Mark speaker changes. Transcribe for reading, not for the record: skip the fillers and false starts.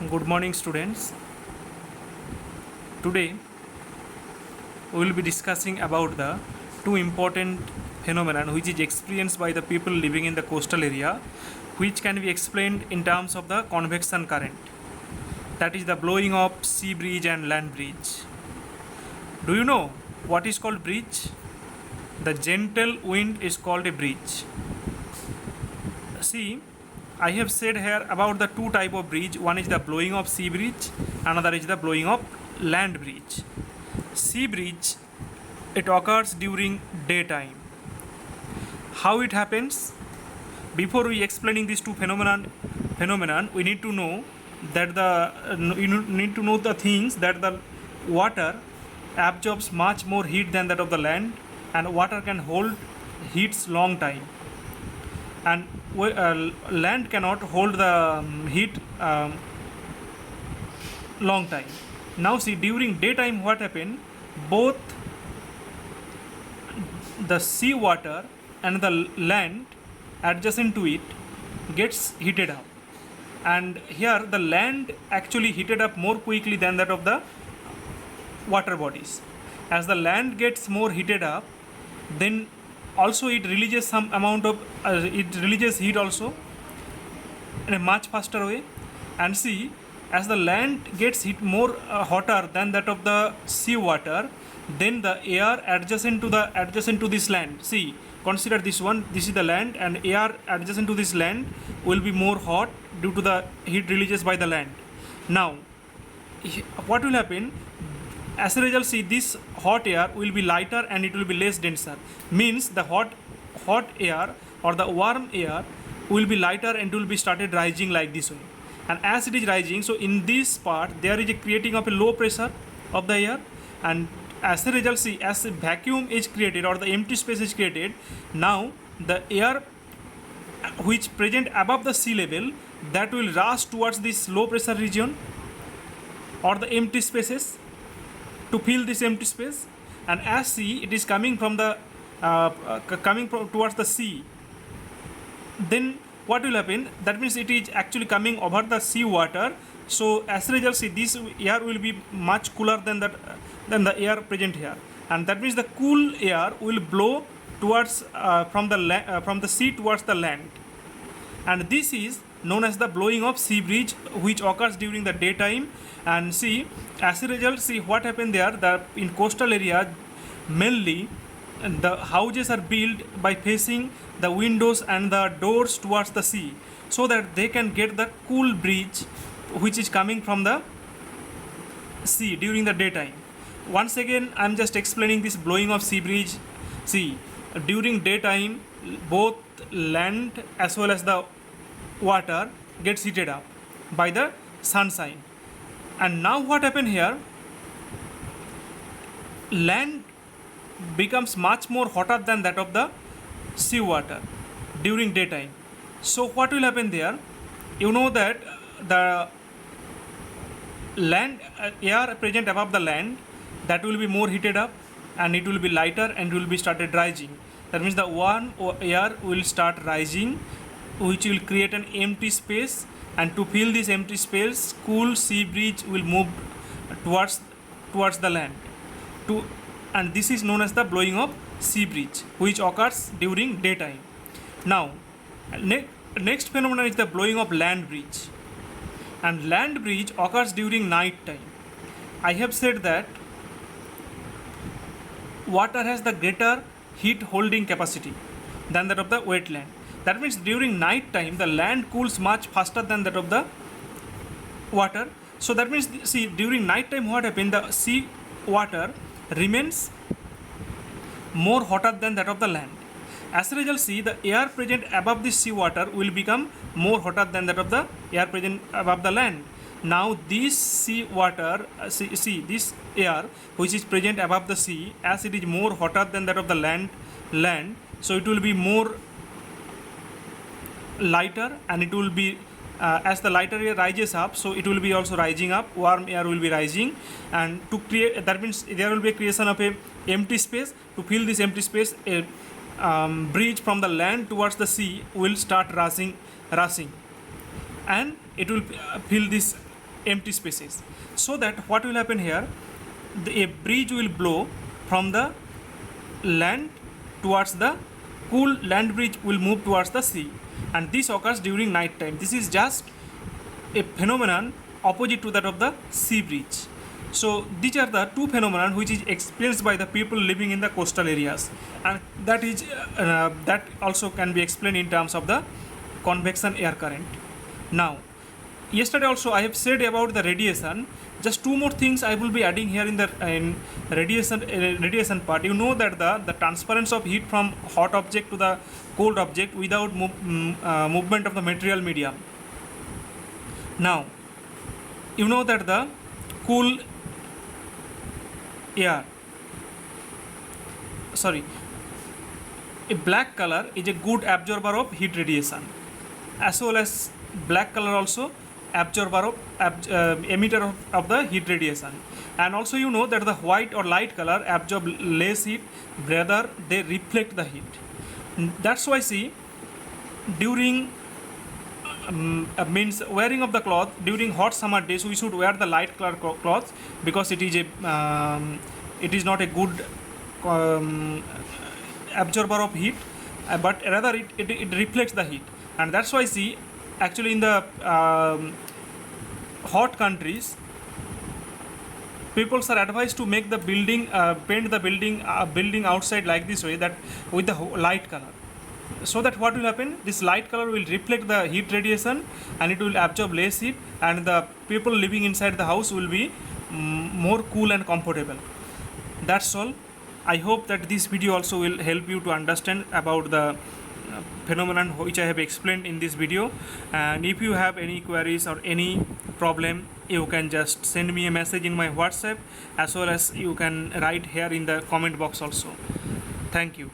Speaker 1: Good morning, students. Today we will be discussing about the two important phenomena which is experienced by the people living in the coastal area, which can be explained in terms of the convection current. That is the blowing of sea breeze and land breeze. Do you know what is called breeze? The gentle wind is called a breeze. See, I have said here about the two type of breeze. One is the blowing of sea breeze, another is the blowing of land breeze. Sea breeze, it occurs during daytime. How it happens? Before we explaining these two phenomenon, we need to know that the things that the water absorbs much more heat than that of the land, and water can hold heats long time, and land cannot hold the heat long time. Now see, during daytime what happen, both the sea water and the land adjacent to it gets heated up, and here the land actually heated up more quickly than that of the water bodies. As the land gets more heated up, then also it releases some amount of it releases heat also in a much faster way. And see, as the land gets heat more hotter than that of the sea water, then the air adjacent to this land, see, consider this one, this is the land, and air adjacent to this land will be more hot due to the heat releases by the land. Now what will happen? As a result, see, this hot air will be lighter and it will be less denser. Means the hot air or the warm air will be lighter and will be started rising like this way. And as it is rising, so in this part there is a creating of a low pressure of the air, and as a result, see, as a vacuum is created or the empty space is created, now the air which present above the sea level, that will rush towards this low pressure region or the empty spaces to fill this empty space. And as see, it is coming from the towards the sea, then what will happen? That means it is actually coming over the sea water. So as a result, see, this air will be much cooler than the air present here, and that means the cool air will blow towards from the sea towards the land, and this is known as the blowing of sea breeze, which occurs during the daytime. And see, as a result, see what happened there, that in coastal area mainly the houses are built by facing the windows and the doors towards the sea, so that they can get the cool breeze which is coming from the sea during the daytime. Once again, I am just explaining this blowing of sea breeze. See, during daytime both land as well as the water gets heated up by the sunshine. And now what happened here, land becomes much more hotter than that of the sea water during daytime. So what will happen there? You know that the land air present above the land, that will be more heated up and it will be lighter and will be started rising. That means the warm air will start rising, which will create an empty space, and to fill this empty space, cool sea breeze will move towards the land and this is known as the blowing of sea breeze, which occurs during daytime. Now next phenomenon is the blowing of land breeze, and land breeze occurs during night time. I have said that water has the greater heat holding capacity than that of the wetland. That means during night time the land cools much faster than that of the water. So that means, see, during night time what happens, the sea water remains more hotter than that of the land. As a result, see, the air present above the sea water will become more hotter than that of the air present above the land. Now this sea water, see this air which is present above the sea, as it is more hotter than that of the land, so it will be more lighter, and it will be as the lighter air rises up, so it will be also rising up, warm air will be rising, and to create, that means there will be a creation of a empty space. To fill this empty space, a breeze from the land towards the sea will start rushing, and it will fill this empty spaces. So that what will happen here, a breeze will blow from the land towards the cool land breeze will move towards the sea, and this occurs during night time. This is just a phenomenon opposite to that of the sea breeze. So these are the two phenomena which is experienced by the people living in the coastal areas, and that also can be explained in terms of the convection air current. Now, yesterday also I have said about the radiation. Just two more things I will be adding here in the radiation part. You know that the transference of heat from hot object to the cold object without movement of the material medium. Now, you know that the cool air, a black color is a good absorber of heat radiation, as well as black color also absorber of emitter of the heat radiation. And also you know that the white or light color absorb less heat, rather they reflect the heat. That's why see, during means wearing of the cloth during hot summer days, we should wear the light color cloth, because it is not a good absorber of heat, but rather it reflects the heat. And that's why see, actually in the hot countries, people are advised to make the building paint the building outside like this way, that with the light color, so that what will happen, this light color will reflect the heat radiation and it will absorb less heat, and the people living inside the house will be more cool and comfortable. That's all. I hope that this video also will help you to understand about the phenomenon which I have explained in this video. And if you have any queries or any problem, you can just send me a message in my WhatsApp, as well as you can write here in the comment box also. Thank you.